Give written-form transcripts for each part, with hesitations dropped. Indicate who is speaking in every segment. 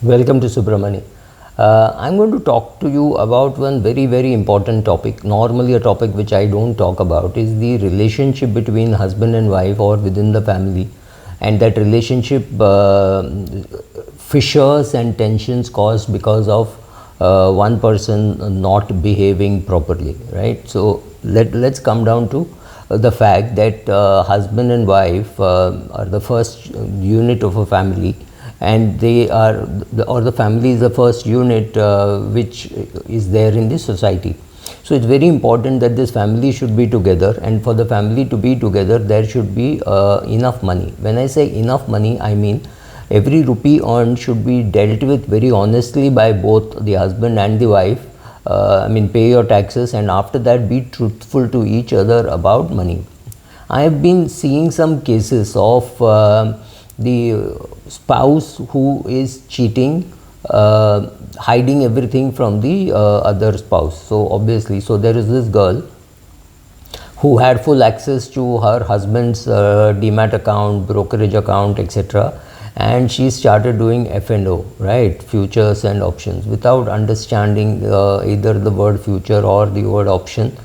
Speaker 1: Welcome to Subramani. I'm going to talk to you about one very important topic. Normally a topic which I don't talk about is the relationship between husband and wife or within the family, and that relationship fissures and tensions caused because of one person not behaving properly, right? So let's come down to the fact that husband and wife are the first unit of a family, and they are the family is the first unit which is there in the society. So it's very important that this family should be together, and for the family to be together there should be enough money. When I say enough money, I mean every rupee earned should be dealt with very honestly by both the husband and the wife. Pay your taxes, and after that be truthful to each other about money. I have been seeing some cases of the spouse who is cheating, hiding everything from the other spouse. So obviously, there is this girl who had full access to her husband's demat account, brokerage account, etc., and she started doing F&O, right, futures and options, without understanding either the word future or the word option,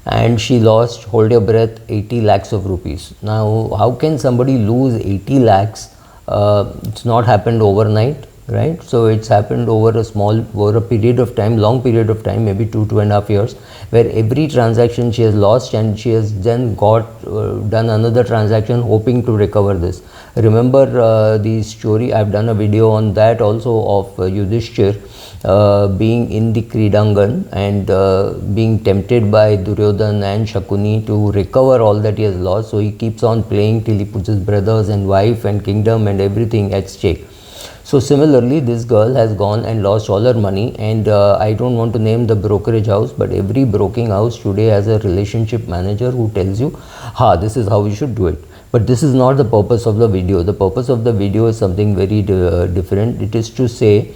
Speaker 1: and she lost, hold your breath, 80 lakhs of rupees. Now how can somebody lose 80 lakhs? It's not happened overnight, right? So it's happened over a period of time, long period of time, maybe 2.5 years, where every transaction she has lost, and she has then done another transaction hoping to recover this. Remember the story, I've done a video on that also, of Yudhishthir being in the Kridangan and being tempted by Duryodhan and Shakuni to recover all that he has lost. So he keeps on playing till he puts his brothers and wife and kingdom and everything at stake. So similarly, this girl has gone and lost all her money, and I don't want to name the brokerage house, but every broking house today has a relationship manager who tells you, this is how you should do it. But this is not the purpose of the video. The purpose of the video is something very different. It is to say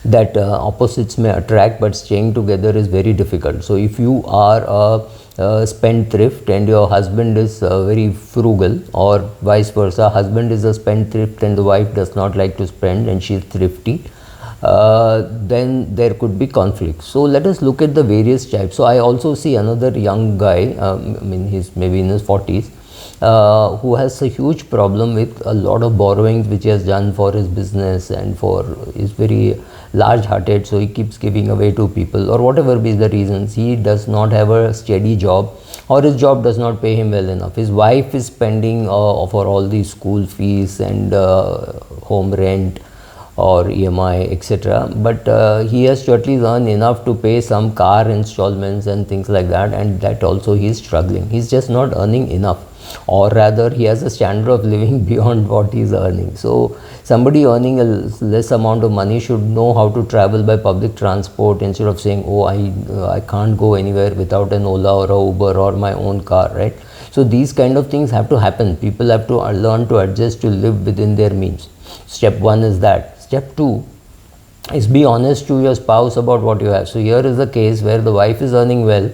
Speaker 1: that opposites may attract, but staying together is very difficult. So if you are a spendthrift and your husband is very frugal, or vice versa, husband is a spendthrift and the wife does not like to spend and she is thrifty, then there could be conflict. So let us look at the various types. So I also see another young guy, he's maybe in his 40s, who has a huge problem with a lot of borrowings which he has done for his business, and is very large hearted, so he keeps giving away to people, or whatever be the reasons. He does not have a steady job, or his job does not pay him well enough. His wife is spending for all the school fees and home rent or EMI, etc., but he has to at least earn enough to pay some car installments and things like that, and that also he is struggling. He's just not earning enough, or rather he has a standard of living beyond what he is earning. So somebody earning a less amount of money should know how to travel by public transport, instead of saying, I can't go anywhere without an Ola or a Uber or my own car, right? So these kind of things have to happen. People have to learn to adjust to live within their means. Step 1 is that. Step 2 is be honest to your spouse about what you have. So here is the case where the wife is earning well.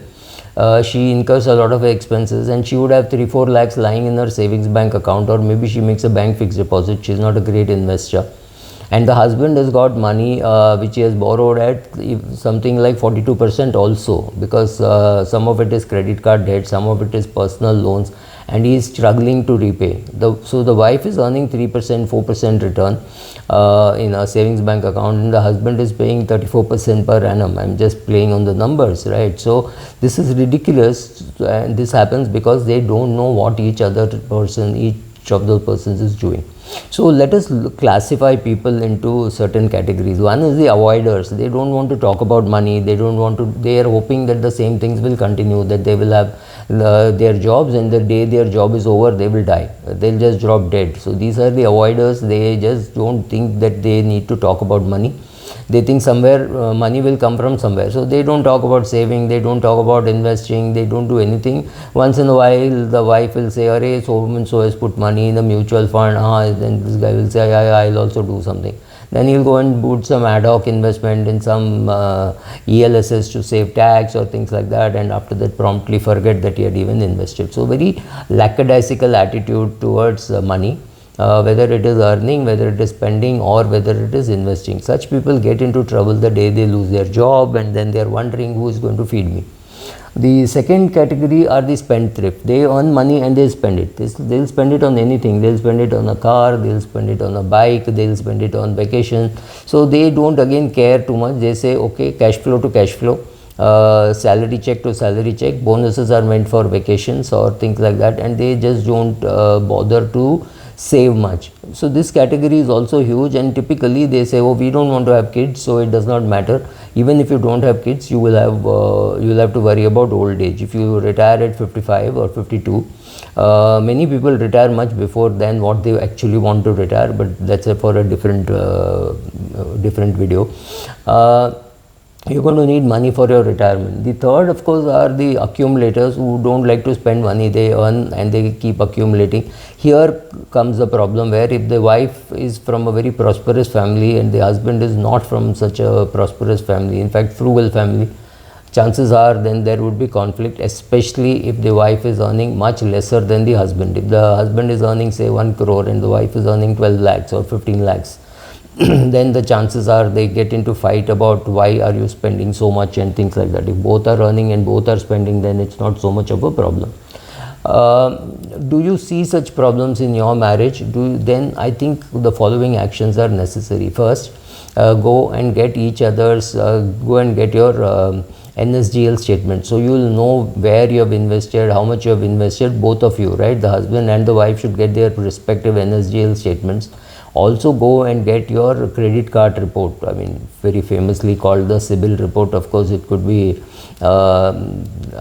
Speaker 1: She incurs a lot of expenses, and she would have 3-4 lakhs lying in her savings bank account, or maybe she makes a bank fixed deposit. She is not a great investor, and the husband has got money which he has borrowed at something like 42% also, because some of it is credit card debt, some of it is personal loans, and he is struggling to repay. So the wife is earning 3%, 4% return in a savings bank account, and the husband is paying 34% per annum. I'm just playing on the numbers, right? So this is ridiculous, and this happens because they don't know what each of those persons is doing. So let us classify people into certain categories. One is the avoiders. They don't want to talk about money. They are hoping that the same things will continue, that they will have their jobs, and the day their job is over, they will die. They'll just drop dead. So these are the avoiders. They just don't think that they need to talk about money. They think somewhere money will come from somewhere. So they don't talk about saving, they don't talk about investing, they don't do anything. Once in a while, the wife will say, "Arey, so and so has put money in the mutual fund." Then this guy will say, I'll also do something. Then he'll go and put some ad hoc investment in some ELSS to save tax or things like that, and after that promptly forget that he had even invested. So very lackadaisical attitude towards money. whether it is earning, whether it is spending, or whether it is investing. Such people get into trouble the day they lose their job, and then they are wondering who is going to feed me. The second category are the spendthrift. They earn money and they spend it. They'll spend it on anything. They'll spend it on a car, they'll spend it on a bike, they'll spend it on vacation. So they don't again care too much. They say, okay, cash flow to cash flow, salary check to salary check, bonuses are meant for vacations or things like that, and they just don't bother to save much. So this category is also huge, and typically they say, oh, we don't want to have kids, so it does not matter. Even if you don't have kids, you will have to worry about old age. If you retire at 55 or 52, many people retire much before than what they actually want to retire, but that's for a different video. You're going to need money for your retirement. The third, of course, are the accumulators who don't like to spend money. They earn and they keep accumulating. Here comes the problem, where if the wife is from a very prosperous family and the husband is not from such a prosperous family, in fact frugal family, chances are then there would be conflict, especially if the wife is earning much lesser than the husband. If the husband is earning say 1 crore and the wife is earning 12 lakhs or 15 lakhs, then the chances are they get into fight about why are you spending so much and things like that. If both are earning and both are spending, then it's not so much of a problem. Do you see such problems in your marriage? Then I think the following actions are necessary. First, go and get each other's, go and get your NSGL statement. So you will know where you have invested, how much you have invested, both of you, right? The husband and the wife should get their respective NSGL statements. Also go and get your credit card report. I mean, very famously called the CIBIL report. Of course, it could be, I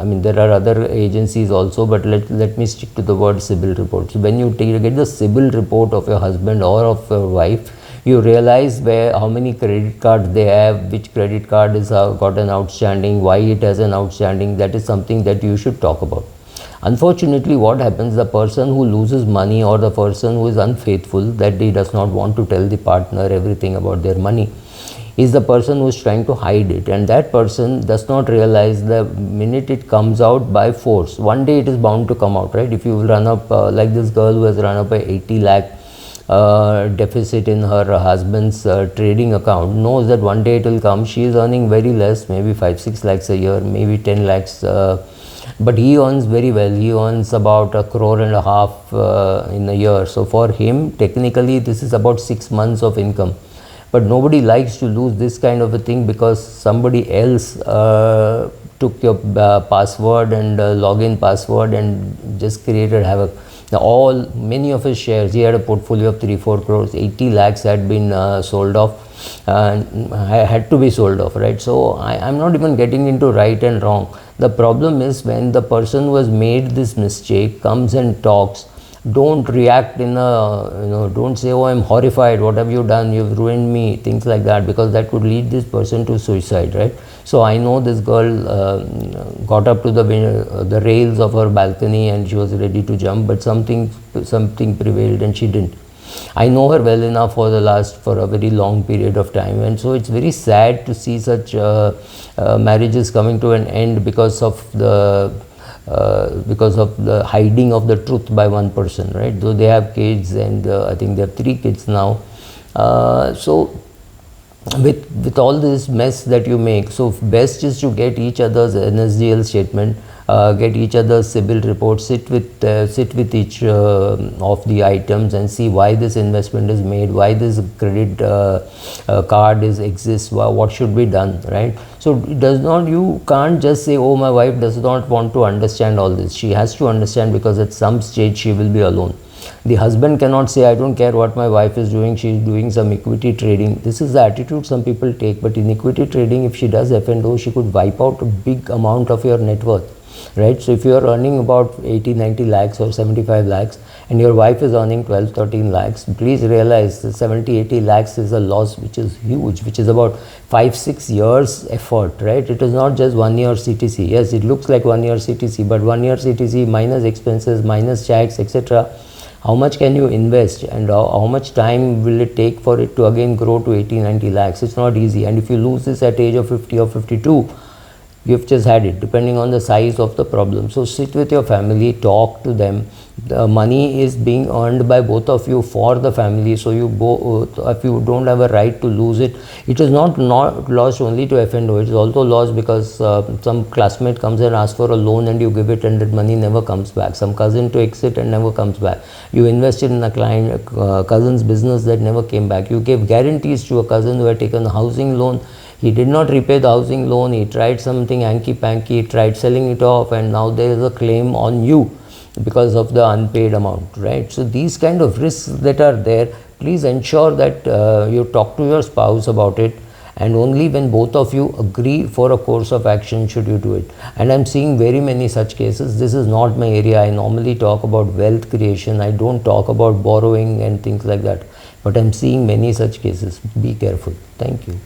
Speaker 1: mean, there are other agencies also, but let me stick to the word CIBIL report. So when you get the CIBIL report of your husband or of your wife, you realize how many credit cards they have, which credit card is got an outstanding, why it has an outstanding. That is something that you should talk about. Unfortunately, what happens, the person who loses money or the person who is unfaithful, that he does not want to tell the partner everything about their money, is the person who is trying to hide it, and that person does not realize the minute it comes out by force, one day it is bound to come out, right? If you run up, like this girl who has run up a 80 lakh deficit in her husband's trading account, knows that one day it will come. She is earning very less, maybe 5-6 lakhs a year, maybe 10 lakhs, but he earns very well. He earns about 1.5 crore in a year. So for him, technically this is about 6 months of income. But nobody likes to lose this kind of a thing, because somebody else took your password and login password and just created havoc. Now many of his shares, he had a portfolio of 3-4 crores, 80 lakhs had been sold off, and had to be sold off, right? So I'm not even getting into right and wrong. The problem is when the person who has made this mistake comes and talks, don't react in a, don't say, oh, I'm horrified, what have you done, you've ruined me, things like that, because that could lead this person to suicide, right? So I know this girl got up to the rails of her balcony and she was ready to jump, but something prevailed and she didn't. I know her well enough for a very long period of time, and so it's very sad to see such marriages coming to an end because of the hiding of the truth by one person, right? Though they have kids, and I think they have 3 kids now. So with all this mess that you make, so best is to get each other's NSDL statement, get each other's CIBIL report, sit with each of the items and see why this investment is made, why this credit card exists, what should be done, right? So you can't just say, oh, my wife does not want to understand all this. She has to understand, because at some stage she will be alone. The husband cannot say, I don't care what my wife is doing, she is doing some equity trading. This is the attitude some people take, but in equity trading, if she does F&O, she could wipe out a big amount of your net worth, right? So if you are earning about 80-90 lakhs or 75 lakhs and your wife is earning 12-13 lakhs, please realize the 70-80 lakhs is a loss which is huge, which is about 5-6 years effort, right? It is not just 1 year CTC. Yes, it looks like 1 year CTC, but 1 year CTC minus expenses, minus tax, etc. How much can you invest, and how much time will it take for it to again grow to 80-90 lakhs? It's not easy. And if you lose this at age of 50 or 52, you've just had it, depending on the size of the problem. So sit with your family, talk to them, The money is being earned by both of you for the family, so you both, if you don't have a right to lose it, it is not lost only to F&O, it is also lost because some classmate comes and asks for a loan and you give it and that money never comes back. Some cousin to exit and never comes back. You invested in a client cousin's business that never came back. You gave guarantees to a cousin who had taken a housing loan. He did not repay the housing loan. He tried something hanky-panky, tried selling it off, and now there is a claim on you because of the unpaid amount, right? So these kind of risks that are there, please ensure that you talk to your spouse about it, and only when both of you agree for a course of action should you do it. And I'm seeing very many such cases. This is not my area. I normally talk about wealth creation. I don't talk about borrowing and things like that, but I'm seeing many such cases. Be careful. Thank you.